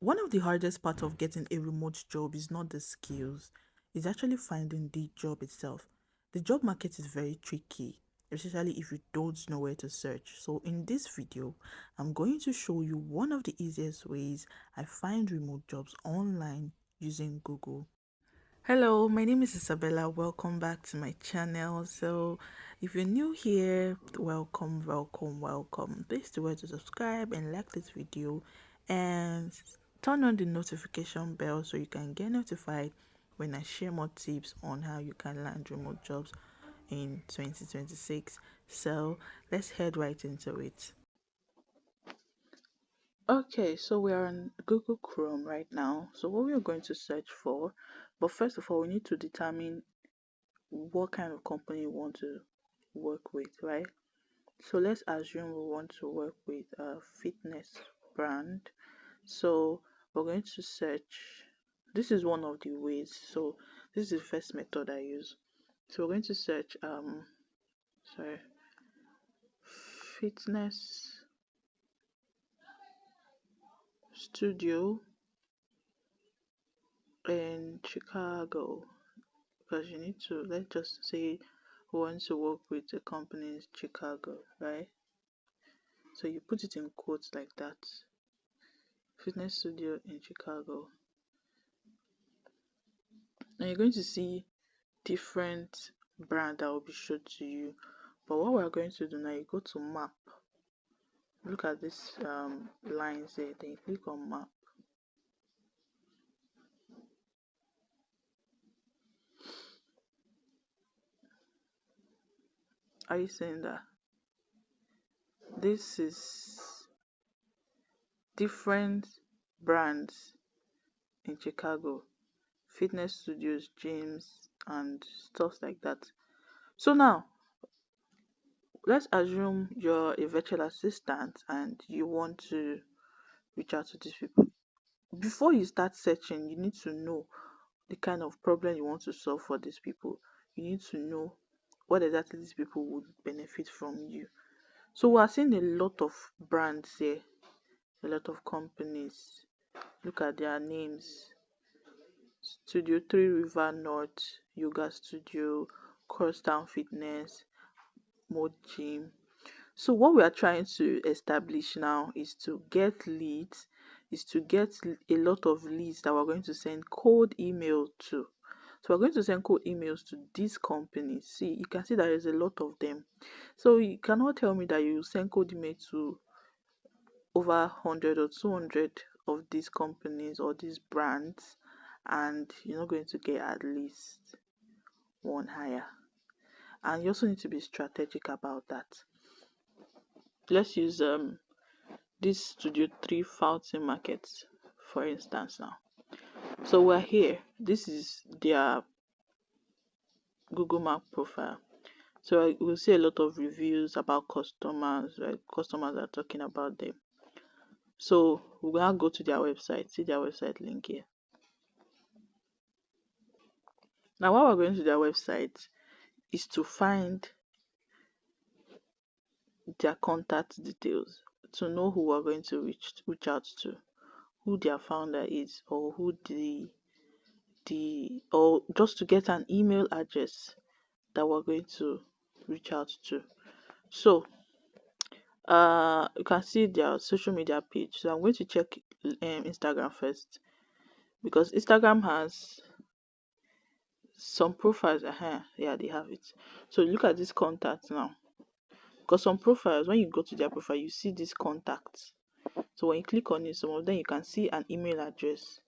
One of the hardest parts of getting a remote job is not the skills, it's actually finding the job itself. The job market is very tricky, especially if you don't know where to search. So, in this video, I'm going to show you one of the easiest ways I find remote jobs online using Google. Hello, my name is Isabella. Welcome back to my channel. So, if you're new here, welcome, welcome, welcome. Please do to subscribe and like this video and turn on the notification bell so you can get notified when I share more tips on how you can land remote jobs in 2026. So, let's head right into it. Okay, so we are on Google Chrome right now. So, what we are going to search for, but first of all, we need to determine what kind of company you want to work with, right? So let's assume we want to work with a fitness brand. So we're going to search. This is one of the ways. So this is the first method I use. So we're going to search sorry, fitness studio in Chicago, because you need to, let's just say we want to work with the company in Chicago, right? So you put it in quotes like that. Fitness studio in Chicago. And you're going to see different brand that will be shown to you. But what we're going to do now, you go to map. Look at this lines there. Then you click on map. Are you seeing that? This is different brands in Chicago. Fitness studios, gyms, and stuff like that. So now, let's assume you're a virtual assistant and you want to reach out to these people. Before you start searching, you need to know the kind of problem you want to solve for these people. You need to know what exactly these people would benefit from you. So we are seeing a lot of brands here, a lot of companies. Look at their names. Studio 3 River North, Yoga Studio, Crosstown Fitness, Mode Gym. So what we are trying to establish now is to get leads, is to get a lot of leads that we're going to send cold email to. So we're going to send cold emails to these companies. See, you can see that there's a lot of them. So you cannot tell me that you send cold email to over 100 or 200 of these companies or these brands and you're not going to get at least one hire. And you also need to be strategic about that. Let's use this Studio 3 Fountain Market for instance now. So we're here. This is their Google Map profile. So we'll see a lot of reviews about customers, right? Customers are talking about them. So we're gonna go to their website, see their website link here. Now while we're going to their website is to find their contact details, to know who we're going to reach out to, who their founder is, or who the or just to get an email address that we're going to reach out to. So you can see their social media page. So I'm going to check Instagram first because Instagram has some profiles. Yeah, they have it. So look at this contact now, because some profiles, when you go to their profile, you see these contacts. So when you click on it, some of them you can see an email address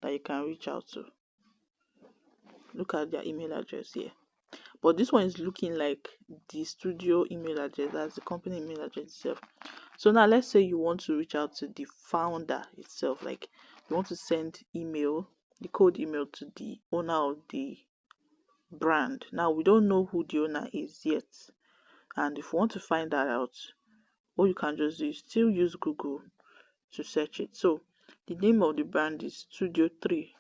that you can reach out to. Look at their email address here. But this one is looking like the studio email address, that's the company email address itself. So now let's say you want to reach out to the founder itself, like you want to send email, the code email to the owner of the brand. Now we don't know who the owner is yet, and if you want to find that out, what you can just do is still use Google to search it. So the name of the brand is Studio 3,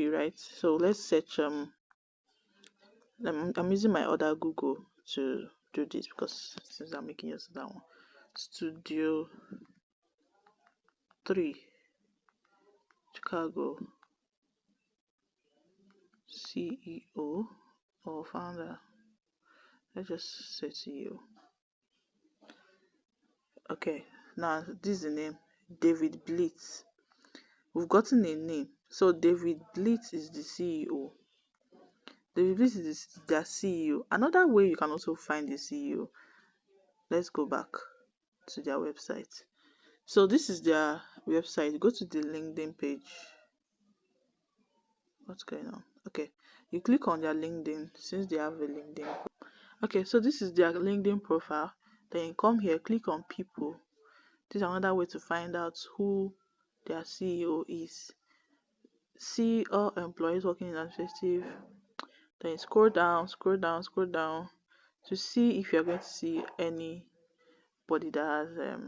right? So let's search I'm using my other Google to do this because since I'm making use of that one. Studio 3. Chicago CEO or founder. Let's just say CEO. Okay, now this is the name, David Blitz. We've gotten a name. So David Blitz is the CEO. David Blitz is their CEO. Another way you can also find the CEO. Let's go back to their website. So this is their website. Go to the LinkedIn page. What's going on? Okay, you click on their LinkedIn since they have a LinkedIn. Okay, so this is their LinkedIn profile. Then you come here, click on people. This is another way to find out who their CEO is. See all employees working in administrative. Then scroll down to see if you're going to see anybody that has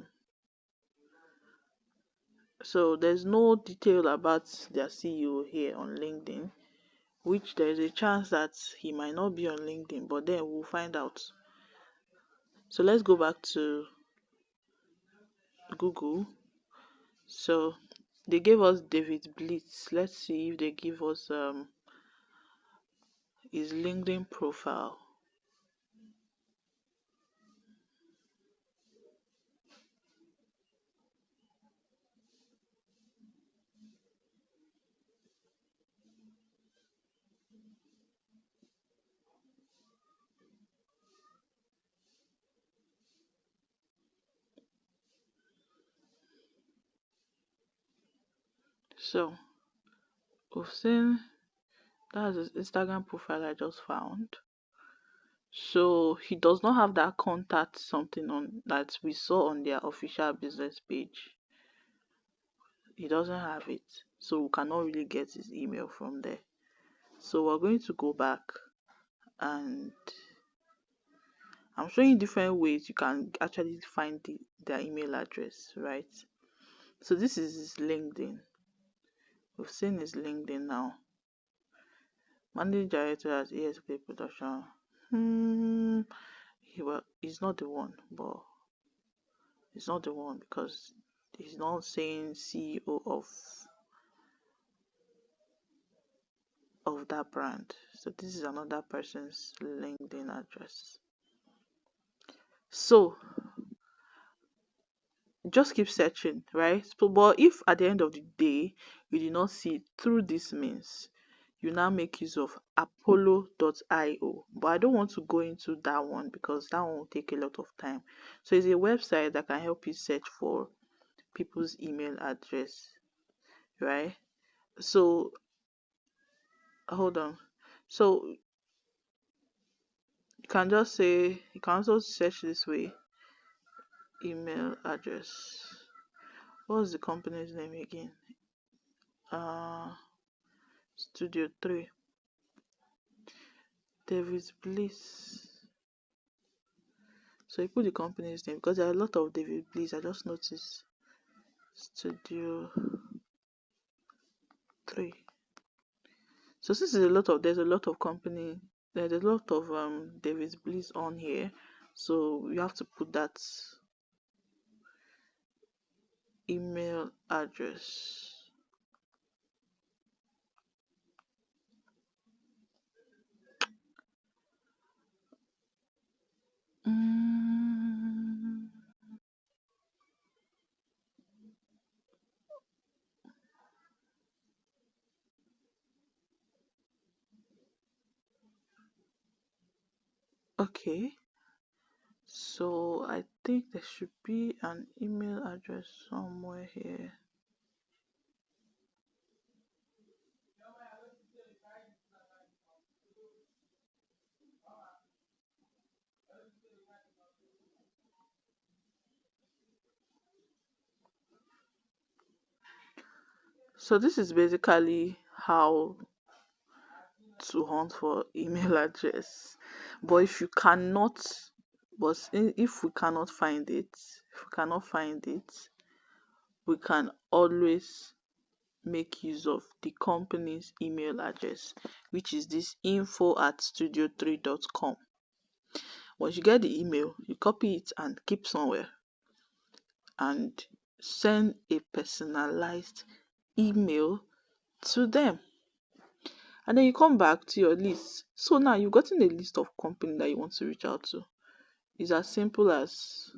so there's no detail about their CEO here on LinkedIn, which there is a chance that he might not be on LinkedIn, but then we'll find out. So let's go back to Google. So they gave us David Blitz. Let's see if they give us his LinkedIn profile. So we've seen that's his Instagram profile I just found. So he does not have that contact something on that we saw on their official business page. He doesn't have it. So we cannot really get his email from there. So we're going to go back and I'm showing different ways you can actually find their email address, right? So this is his LinkedIn. We've seen his LinkedIn now. Managing director at ESP Production. He's not the one, but it's not the one because he's not saying CEO of that brand. So this is another person's LinkedIn address. So just keep searching, right? But if at the end of the day you did not see it through this means, you now make use of apollo.io. But I don't want to go into that one because that one will take a lot of time. So it's a website that can help you search for people's email address, right? So hold on. So you can just say, you can also search this way, email address. What's the company's name again? Studio 3. David Bliss. So you put the company's name because there are a lot of David Bliss. I just noticed. Studio 3. So since there's a lot of company, there's a lot of David Bliss on here. So you have to put that email address. Okay, so I think there should be an email address somewhere here. So this is basically how to hunt for email address. But if you cannot, if we cannot find it, we can always make use of the company's email address, which is this info@studio3.com. Once you get the email, you copy it and keep somewhere and send a personalized email to them. And then you come back to your list. So now you've gotten a list of company that you want to reach out to. It's as simple as